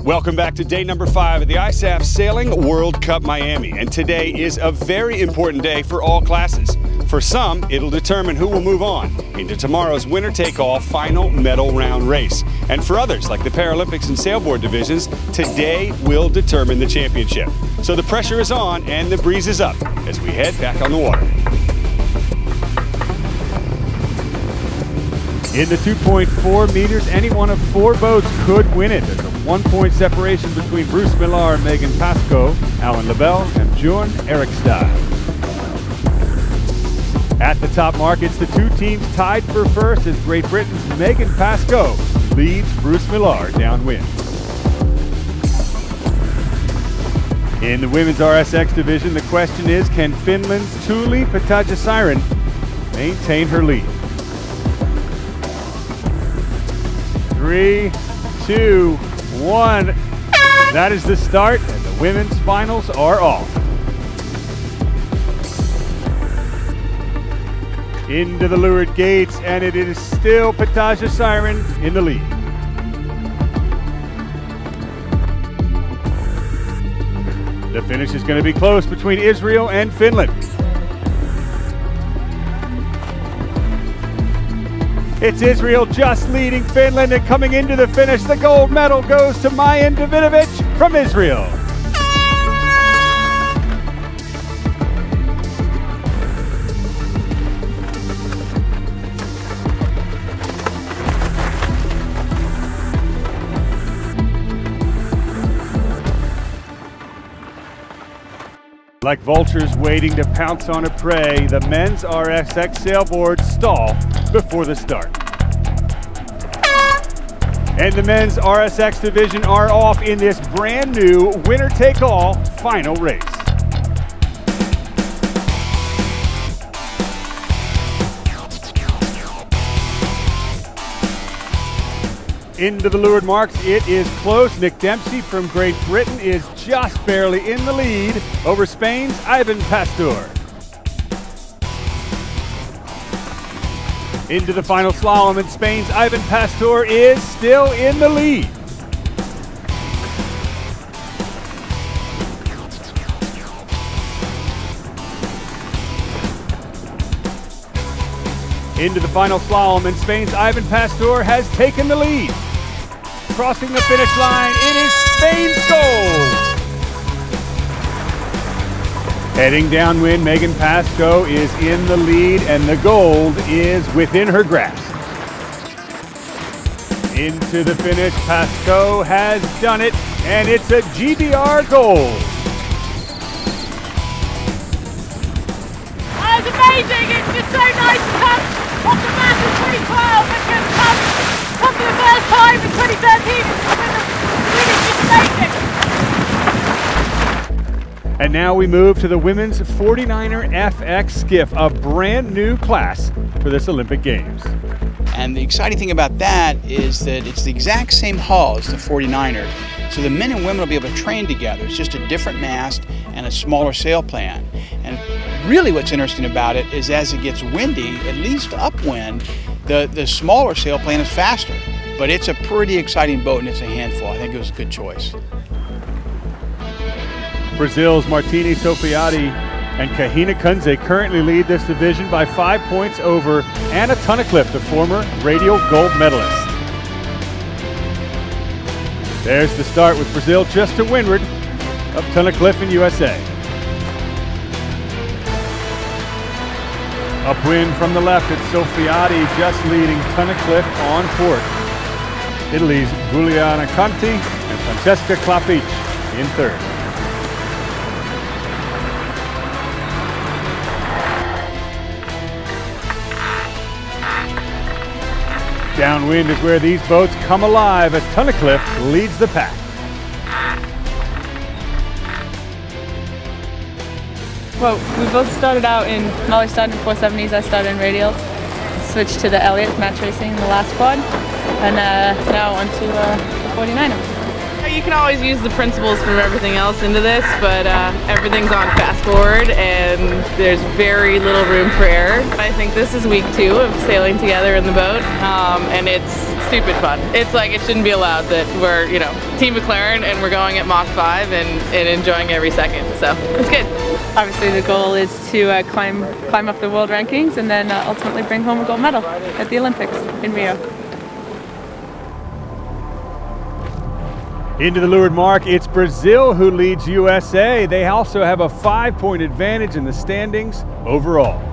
Welcome back to day number 5 of the ISAF Sailing World Cup Miami. And today is a very important day for all classes. For some, it'll determine who will move on into tomorrow's winner-take-all final medal round race. And for others, like the Paralympics and sailboard divisions, today will determine the championship. So the pressure is on and the breeze is up as we head back on the water. In the 2.4 meters, any one of 4 boats could win it. There's a 1-point separation between Bruce Millar, Megan Pascoe, Alan LaBelle, and Bjorn Erikstad. At the top mark, it's the 2 teams tied for first as Great Britain's Megan Pascoe leads Bruce Millar downwind. In the women's RSX division, the question is, can Finland's Tuuli Pataja-Siren maintain her lead? 3, 2, 1. That is the start, and the women's finals are off. Into the leeward gates, and it is still Pataja-Siren in the lead. The finish is going to be close between Israel and Finland. It's Israel just leading Finland, and coming into the finish, the gold medal goes to Mayan Davidovich from Israel. Like vultures waiting to pounce on a prey, the men's RSX sailboards stall before the start. And the men's RSX division are off in this brand new winner-take-all final race. Into the leeward marks, it is close. Nick Dempsey from Great Britain is just barely in the lead over Spain's Ivan Pastor. Into the final slalom, and Spain's Ivan Pastor is still in the lead. Into the final slalom, and Spain's Ivan Pastor has taken the lead. Crossing the finish line, it is Spain's gold. Heading downwind, Megan Pascoe is in the lead, and the gold is within her grasp. Into the finish, Pascoe has done it, and it's a GBR gold. That was amazing. It's just so nice to come off the mat in 2012 and just come for the first time in 2013 and win it. Just amazing. And now we move to the women's 49er FX skiff, a brand new class for this Olympic Games. And the exciting thing about that is that it's the exact same hull as the 49er. So the men and women will be able to train together. It's just a different mast and a smaller sail plan. And really what's interesting about it is as it gets windy, at least upwind, the smaller sail plan is faster. But it's a pretty exciting boat, and it's a handful. I think it was a good choice. Brazil's Martini Sofiati and Kahina Kunze currently lead this division by 5 points over Anna Tunnicliffe, the former radial gold medalist. There's the start with Brazil just to windward of Tunnicliffe in USA. Upwind from the left, it's Sofiati just leading Tunnicliffe on port. Italy's Giuliana Conti and Francesca Clapic in third. Downwind is where these boats come alive as Tunnicliffe leads the pack. Well, we both started out in, Molly started in 470s, I started in radial. Switched to the Elliott match racing in the last quad, and now onto the 49er. You can always use the principles from everything else into this, but everything's on fast forward and there's very little room for error. I think this is week 2 of sailing together in the boat, and it's stupid fun. It's like it shouldn't be allowed that we're, you know, Team McLaren and we're going at Mach 5 and enjoying every second. So it's good. Obviously the goal is to climb up the world rankings and then ultimately bring home a gold medal at the Olympics in Rio. Into the leeward mark, it's Brazil who leads USA. They also have a 5-point advantage in the standings overall.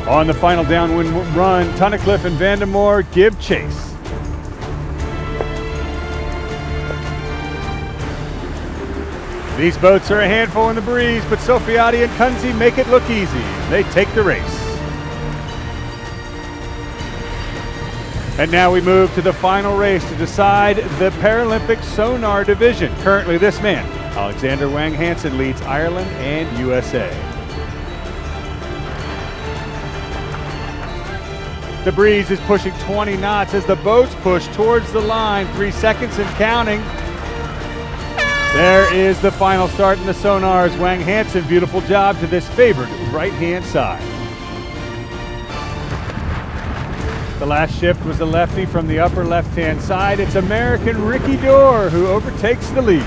On the final downwind run, Tunnicliffe and Vandermoor give chase. These boats are a handful in the breeze, but Soffiati and Kunze make it look easy. They take the race. And now we move to the final race to decide the Paralympic sonar division. Currently this man, Alexander Wang Hansen, leads Ireland and USA. The breeze is pushing 20 knots as the boats push towards the line. 3 seconds and counting. There is the final start in the sonars. Wang Hansen, beautiful job to this favored right-hand side. The last shift was a lefty from the upper left-hand side. It's American Ricky Dorr who overtakes the lead.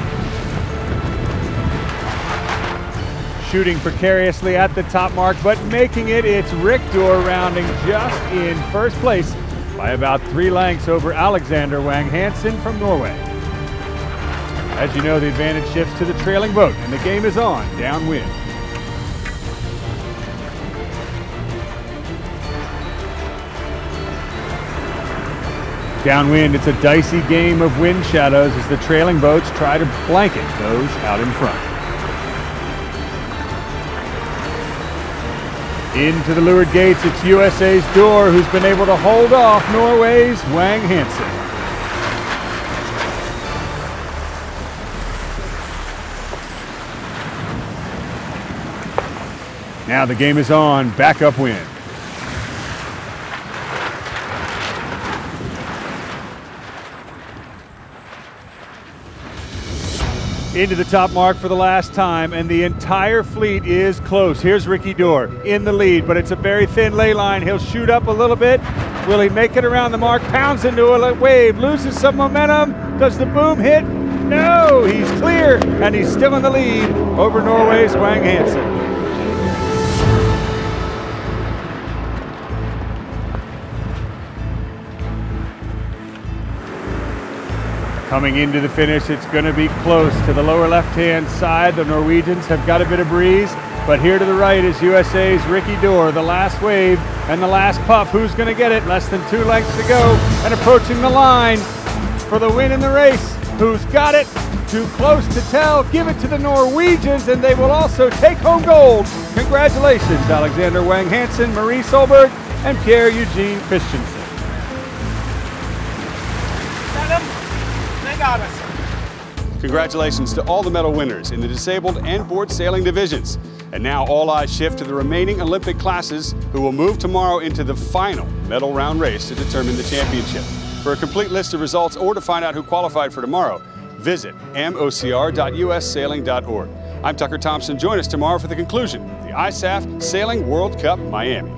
Shooting precariously at the top mark, but making it, it's Rick Dorr rounding just in first place by about 3 lengths over Alexander Wang Hansen from Norway. As you know, the advantage shifts to the trailing boat, and the game is on downwind. Downwind, it's a dicey game of wind shadows as the trailing boats try to blanket those out in front. Into the leeward gates, it's USA's Dorr who's been able to hold off Norway's Wang Hansen. Now the game is on, back upwind. Into the top mark for the last time, and the entire fleet is close. Here's Ricky Dorr in the lead, but it's a very thin ley line. He'll shoot up a little bit. Will he make it around the mark? Pounds into a wave, loses some momentum. Does the boom hit? No, he's clear, and he's still in the lead over Norway's Wang Hansen. Coming into the finish, it's going to be close to the lower left-hand side. The Norwegians have got a bit of breeze, but here to the right is USA's Ricky Dorr, the last wave and the last puff. Who's going to get it? Less than 2 lengths to go, and approaching the line for the win in the race. Who's got it? Too close to tell. Give it to the Norwegians, and they will also take home gold. Congratulations, Alexander Wang Hansen, Marie Solberg, and Pierre-Eugene Christensen. Congratulations to all the medal winners in the disabled and board sailing divisions. And now all eyes shift to the remaining Olympic classes who will move tomorrow into the final medal round race to determine the championship. For a complete list of results or to find out who qualified for tomorrow, visit mocr.ussailing.org. I'm Tucker Thompson. Join us tomorrow for the conclusion of the ISAF Sailing World Cup Miami.